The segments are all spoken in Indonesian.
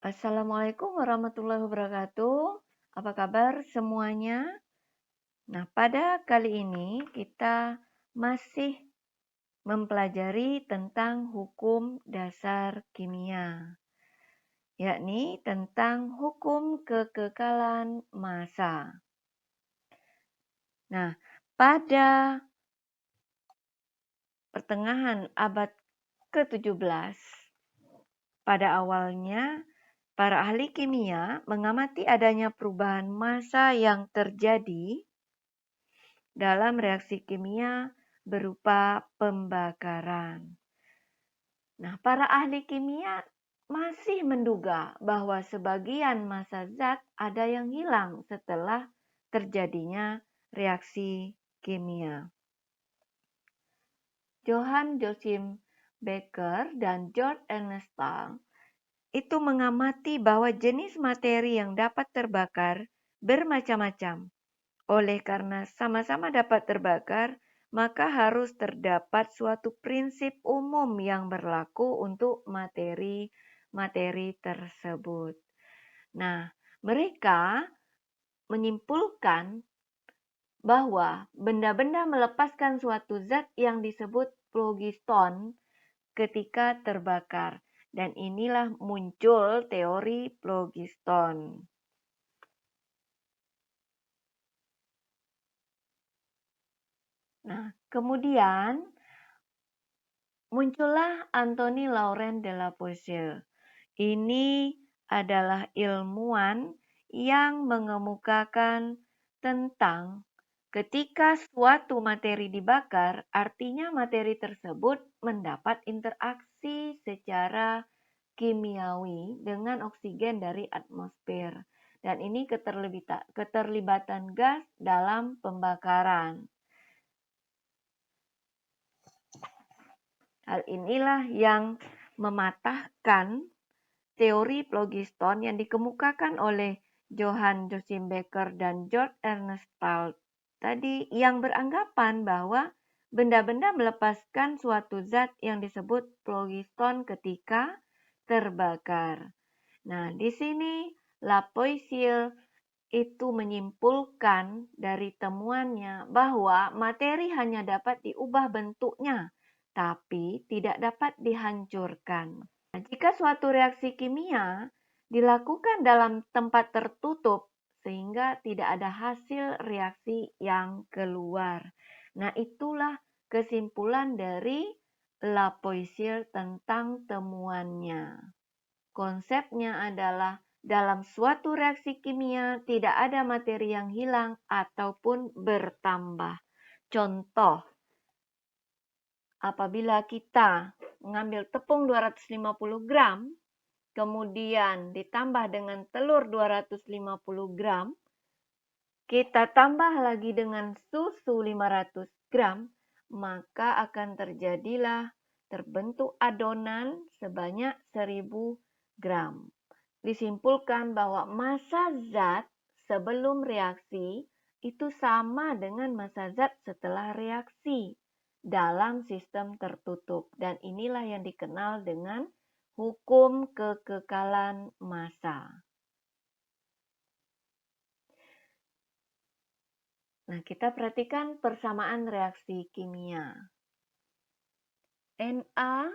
Assalamualaikum warahmatullahi wabarakatuh. Apa kabar semuanya? Nah, pada kali ini kita masih mempelajari tentang hukum dasar kimia, yakni tentang hukum kekekalan massa. Nah, pada pertengahan abad ke-17, pada awalnya para ahli kimia mengamati adanya perubahan massa yang terjadi dalam reaksi kimia berupa pembakaran. Nah, para ahli kimia masih menduga bahwa sebagian massa zat ada yang hilang setelah terjadinya reaksi kimia. Johann Joachim Becker dan George Ernest Stahl itu mengamati bahwa jenis materi yang dapat terbakar bermacam-macam. Oleh karena sama-sama dapat terbakar, maka harus terdapat suatu prinsip umum yang berlaku untuk materi-materi tersebut. Nah, mereka menyimpulkan bahwa benda-benda melepaskan suatu zat yang disebut phlogiston ketika terbakar. Dan inilah muncul teori phlogiston. Nah, kemudian muncullah Anthony Laurent de Lavoisier. Ini adalah ilmuwan yang mengemukakan tentang ketika suatu materi dibakar, artinya materi tersebut mendapat interaksi secara kimiawi dengan oksigen dari atmosfer. Dan ini keterlibatan gas dalam pembakaran. Hal inilah yang mematahkan teori phlogiston yang dikemukakan oleh Johann Joachim Becker dan George Ernest Stahl tadi, yang beranggapan bahwa benda-benda melepaskan suatu zat yang disebut phlogiston ketika terbakar. Nah, di sini Lavoisier itu menyimpulkan dari temuannya bahwa materi hanya dapat diubah bentuknya, tapi tidak dapat dihancurkan. Nah, jika suatu reaksi kimia dilakukan dalam tempat tertutup, sehingga tidak ada hasil reaksi yang keluar. Nah, itulah kesimpulan dari Lavoisier tentang temuannya. Konsepnya adalah dalam suatu reaksi kimia tidak ada materi yang hilang ataupun bertambah. Contoh, apabila kita mengambil tepung 250 gram, kemudian ditambah dengan telur 250 gram, kita tambah lagi dengan susu 500 gram, maka akan terbentuk adonan sebanyak 1000 gram. Disimpulkan bahwa massa zat sebelum reaksi itu sama dengan massa zat setelah reaksi dalam sistem tertutup. Dan inilah yang dikenal dengan hukum kekekalan massa. Nah, kita perhatikan persamaan reaksi kimia. Na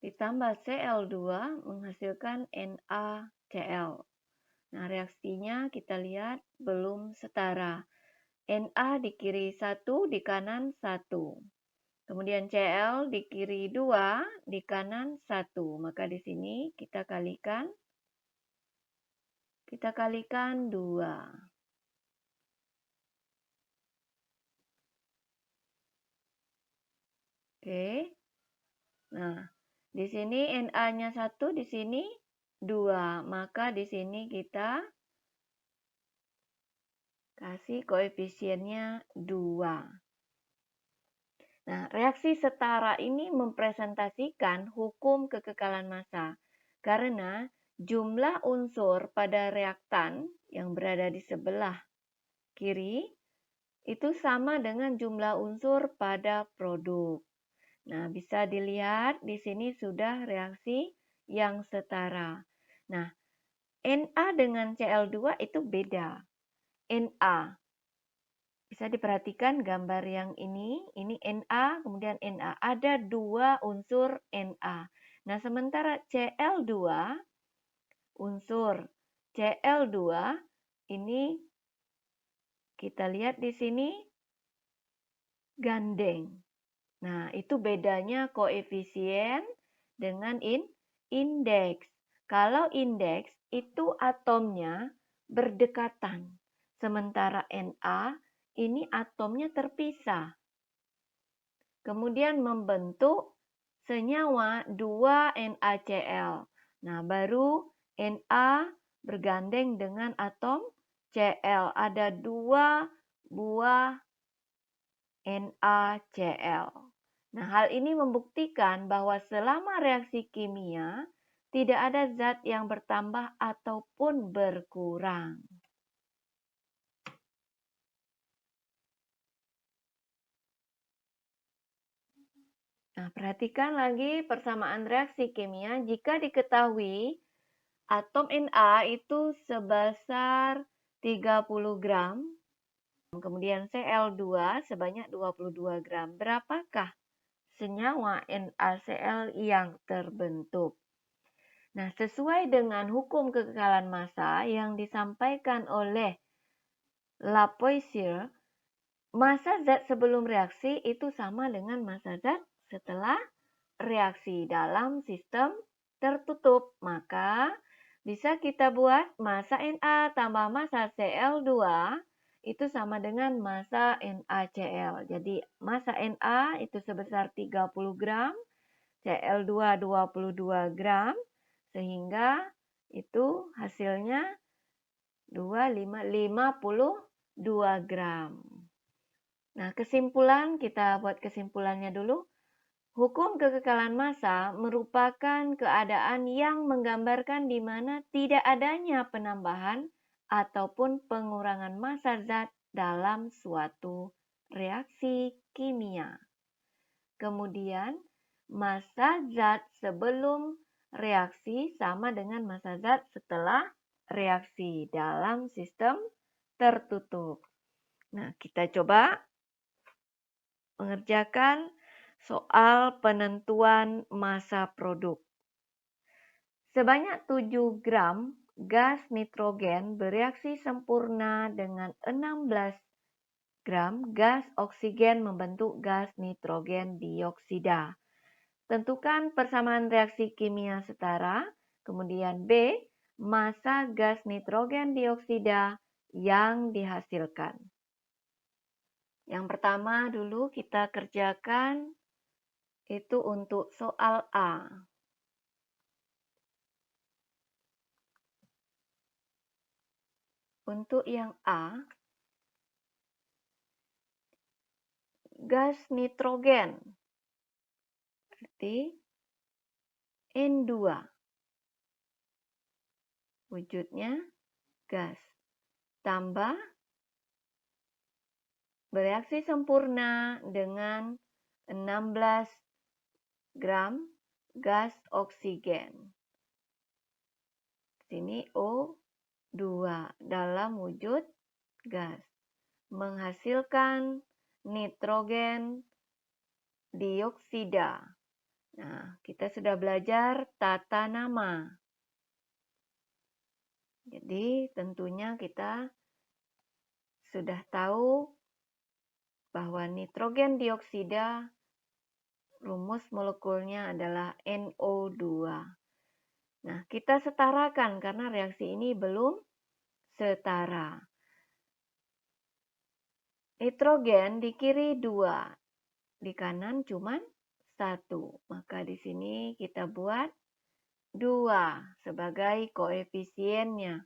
ditambah Cl2 menghasilkan NaCl. Nah, reaksinya kita lihat belum setara. Na di kiri 1, di kanan 1. Kemudian Cl di kiri 2, di kanan 1. Maka di sini kita kalikan 2. Oke. Nah, di sini Na-nya 1, di sini 2. Maka di sini kita kasih koefisiennya 2. Nah, reaksi setara ini mempresentasikan hukum kekekalan massa. Karena jumlah unsur pada reaktan yang berada di sebelah kiri itu sama dengan jumlah unsur pada produk. Nah, bisa dilihat di sini sudah reaksi yang setara. Nah, Na dengan Cl2 itu beda. Na. Bisa diperhatikan gambar yang ini Na, kemudian Na. Ada dua unsur Na. Nah, sementara Cl2, unsur Cl2 ini kita lihat di sini gandeng. Nah, itu bedanya koefisien dengan indeks. Kalau indeks itu atomnya berdekatan. Sementara Na ini atomnya terpisah. Kemudian membentuk senyawa 2 NaCl. Nah, baru Na bergandeng dengan atom Cl. Ada 2 buah NaCl. Nah, hal ini membuktikan bahwa selama reaksi kimia tidak ada zat yang bertambah ataupun berkurang. Nah, perhatikan lagi persamaan reaksi kimia. Jika diketahui atom Na itu sebesar 30 gram, kemudian Cl2 sebanyak 22 gram. Berapakah senyawa NaCl yang terbentuk? Nah, sesuai dengan hukum kekekalan massa yang disampaikan oleh Lavoisier, massa zat sebelum reaksi itu sama dengan massa zat setelah reaksi dalam sistem tertutup. Maka bisa kita buat massa Na tambah massa Cl2 itu sama dengan massa NaCl. Jadi massa Na itu sebesar 30 gram, Cl2 22 gram, sehingga itu hasilnya 52 gram. Nah, kesimpulan, kita buat kesimpulannya dulu. Hukum kekekalan massa merupakan keadaan yang menggambarkan di mana tidak adanya penambahan ataupun pengurangan massa zat dalam suatu reaksi kimia. Kemudian, massa zat sebelum reaksi sama dengan massa zat setelah reaksi dalam sistem tertutup. Nah, kita coba mengerjakan soal penentuan massa produk. Sebanyak 7 gram gas nitrogen bereaksi sempurna dengan 16 gram gas oksigen membentuk gas nitrogen dioksida. Tentukan persamaan reaksi kimia setara. Kemudian B, massa gas nitrogen dioksida yang dihasilkan. Yang pertama dulu kita kerjakan itu untuk soal A. Untuk yang A, gas nitrogen berarti N2. Wujudnya gas. Tambah bereaksi sempurna dengan 16 gram gas oksigen. Sini O2 dalam wujud gas. Menghasilkan nitrogen dioksida. Nah, kita sudah belajar tata nama. Jadi, tentunya kita sudah tahu bahwa nitrogen dioksida rumus molekulnya adalah NO2. Nah, kita setarakan karena reaksi ini belum setara. Nitrogen di kiri 2, di kanan cuma 1. Maka di sini kita buat 2 sebagai koefisiennya.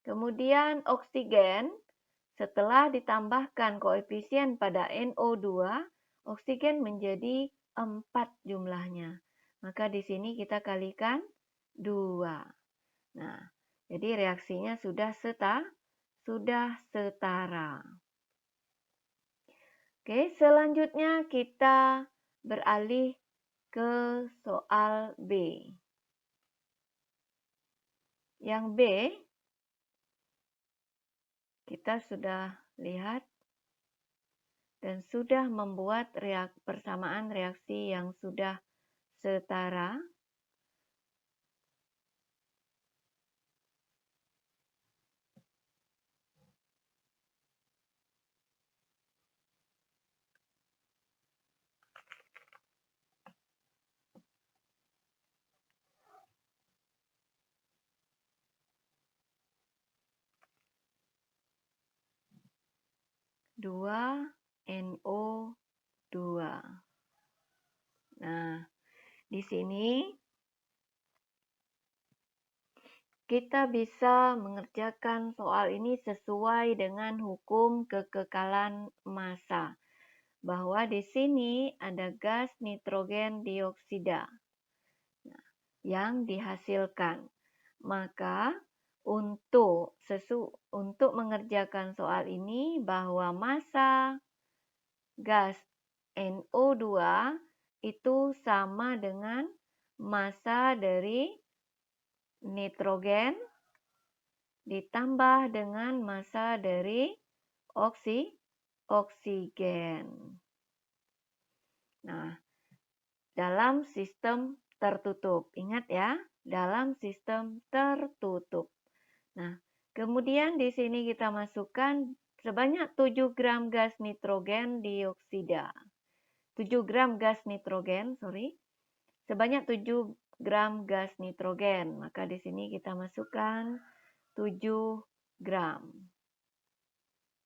Kemudian oksigen, setelah ditambahkan koefisien pada NO2, oksigen menjadi 4 jumlahnya. Maka di sini kita kalikan 2. Nah, jadi reaksinya sudah setara. Oke, selanjutnya kita beralih ke soal B. Yang B, kita sudah lihat dan sudah membuat persamaan reaksi yang sudah setara. Dua NO2. Nah, di sini kita bisa mengerjakan soal ini sesuai dengan hukum kekekalan massa. Bahwa di sini ada gas nitrogen dioksida yang dihasilkan. Maka untuk mengerjakan soal ini bahwa massa gas NO2 itu sama dengan massa dari nitrogen ditambah dengan massa dari oksigen. Nah, dalam sistem tertutup. Ingat ya, dalam sistem tertutup. Nah, kemudian di sini kita masukkan sebanyak 7 gram gas nitrogen dioksida. 7 gram gas nitrogen, sebanyak 7 gram gas nitrogen. Maka di sini kita masukkan 7 gram.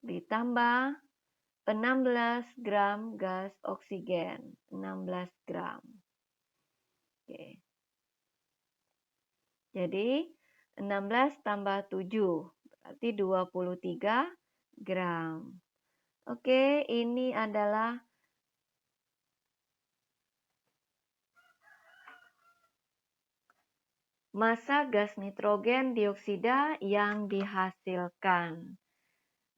Ditambah 16 gram gas oksigen. 16 gram. Oke. Jadi 16 tambah 7 berarti 23 gram. Oke, ini adalah massa gas nitrogen dioksida yang dihasilkan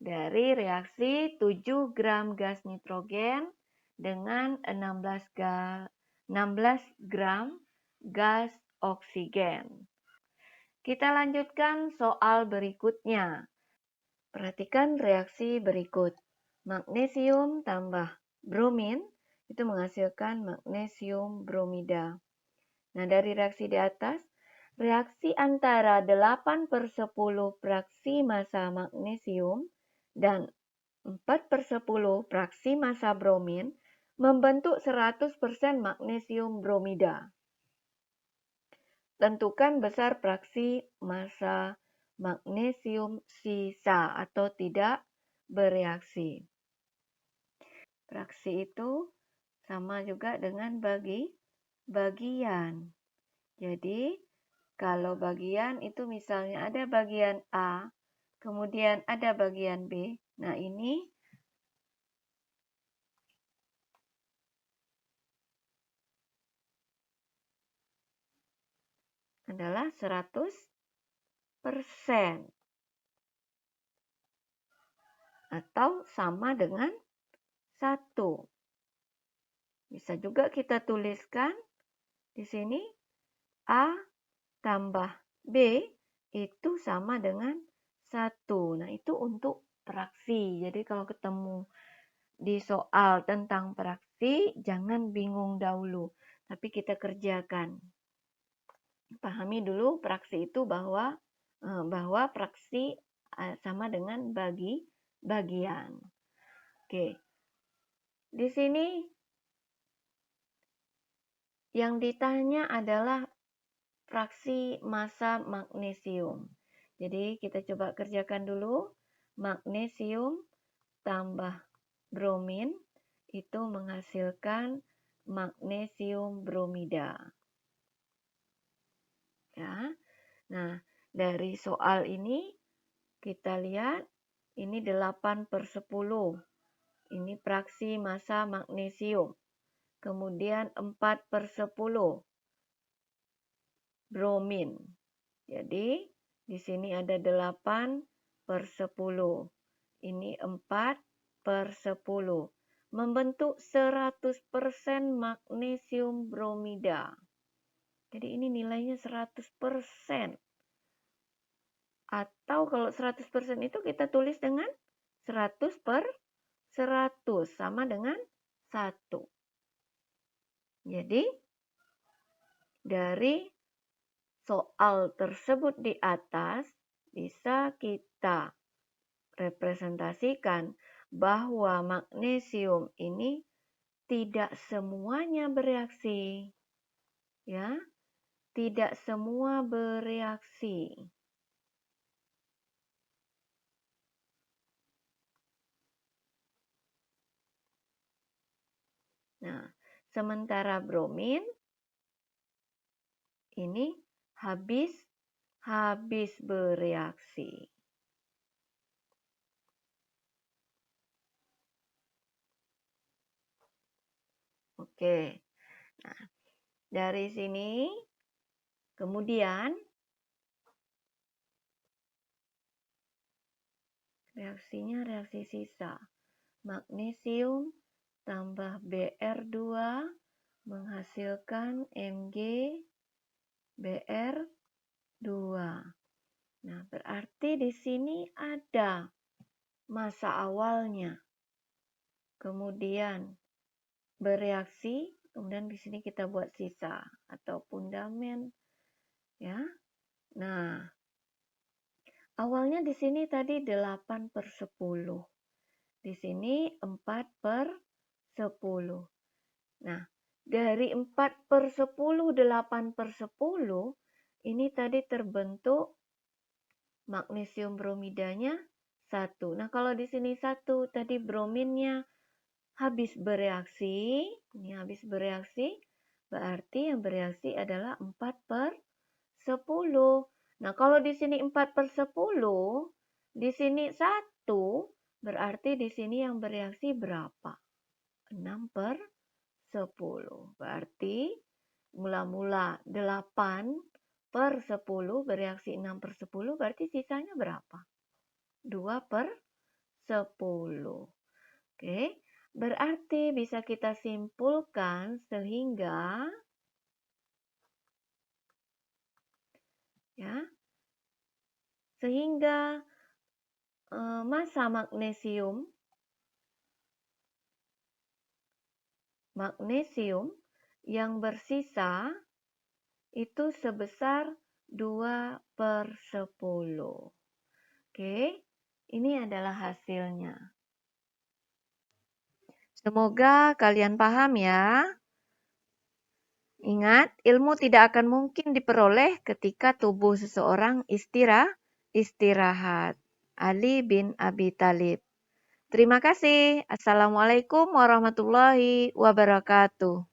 dari reaksi 7 gram gas nitrogen dengan 16 gram gas oksigen. Kita lanjutkan soal berikutnya. Perhatikan reaksi berikut. Magnesium tambah bromin itu menghasilkan magnesium bromida. Nah, dari reaksi di atas, reaksi antara 8/10 fraksi massa magnesium dan 4/10 fraksi massa bromin membentuk 100% magnesium bromida. Tentukan besar fraksi massa magnesium sisa atau tidak bereaksi. Fraksi itu sama juga dengan bagian. Jadi, kalau bagian itu misalnya ada bagian A, kemudian ada bagian B. Nah, ini adalah 100% atau sama dengan 1. Bisa juga kita tuliskan di sini A tambah B itu sama dengan 1. Nah, itu untuk fraksi. Jadi kalau ketemu di soal tentang fraksi, jangan bingung dahulu, tapi kita kerjakan. Pahami dulu fraksi itu bahwa fraksi sama dengan bagian. Oke. Di sini yang ditanya adalah fraksi massa magnesium. Jadi kita coba kerjakan dulu. Magnesium tambah bromin itu menghasilkan magnesium bromida. Ya. Nah, dari soal ini kita lihat ini 8/10. Ini fraksi massa magnesium. Kemudian 4/10 bromin. Jadi di sini ada 8/10. Ini 4/10. Membentuk 100% magnesium bromida. Jadi ini nilainya 100%. Atau kalau 100% itu kita tulis dengan 100/100 sama dengan 1. Jadi dari soal tersebut di atas bisa kita representasikan bahwa magnesium ini tidak semuanya bereaksi. Ya, tidak semua bereaksi. Nah, sementara bromin ini habis bereaksi. Oke. Nah, dari sini kemudian reaksinya reaksi sisa. Magnesium tambah Br2 menghasilkan MgBr2. Nah, berarti di sini ada masa awalnya. Kemudian bereaksi, kemudian di sini kita buat sisa atau fundamen, ya. Nah, awalnya di sini tadi 8/10. Di sini 4/10. Nah, dari 4/10, 8/10, ini tadi terbentuk magnesium bromidanya 1. Nah, kalau di sini 1, tadi brominnya habis bereaksi, ini habis bereaksi, berarti yang bereaksi adalah 4/10. Nah, kalau di sini 4/10, di sini 1, berarti di sini yang bereaksi berapa? 6/10. Berarti mula-mula 8/10 bereaksi 6/10, berarti sisanya berapa? 2/10. Oke, berarti bisa kita simpulkan sehingga massa magnesium yang bersisa itu sebesar 2/10. Oke, ini adalah hasilnya. Semoga kalian paham ya. Ingat, ilmu tidak akan mungkin diperoleh ketika tubuh seseorang istirahat. Ali bin Abi Thalib. Terima kasih. Assalamualaikum warahmatullahi wabarakatuh.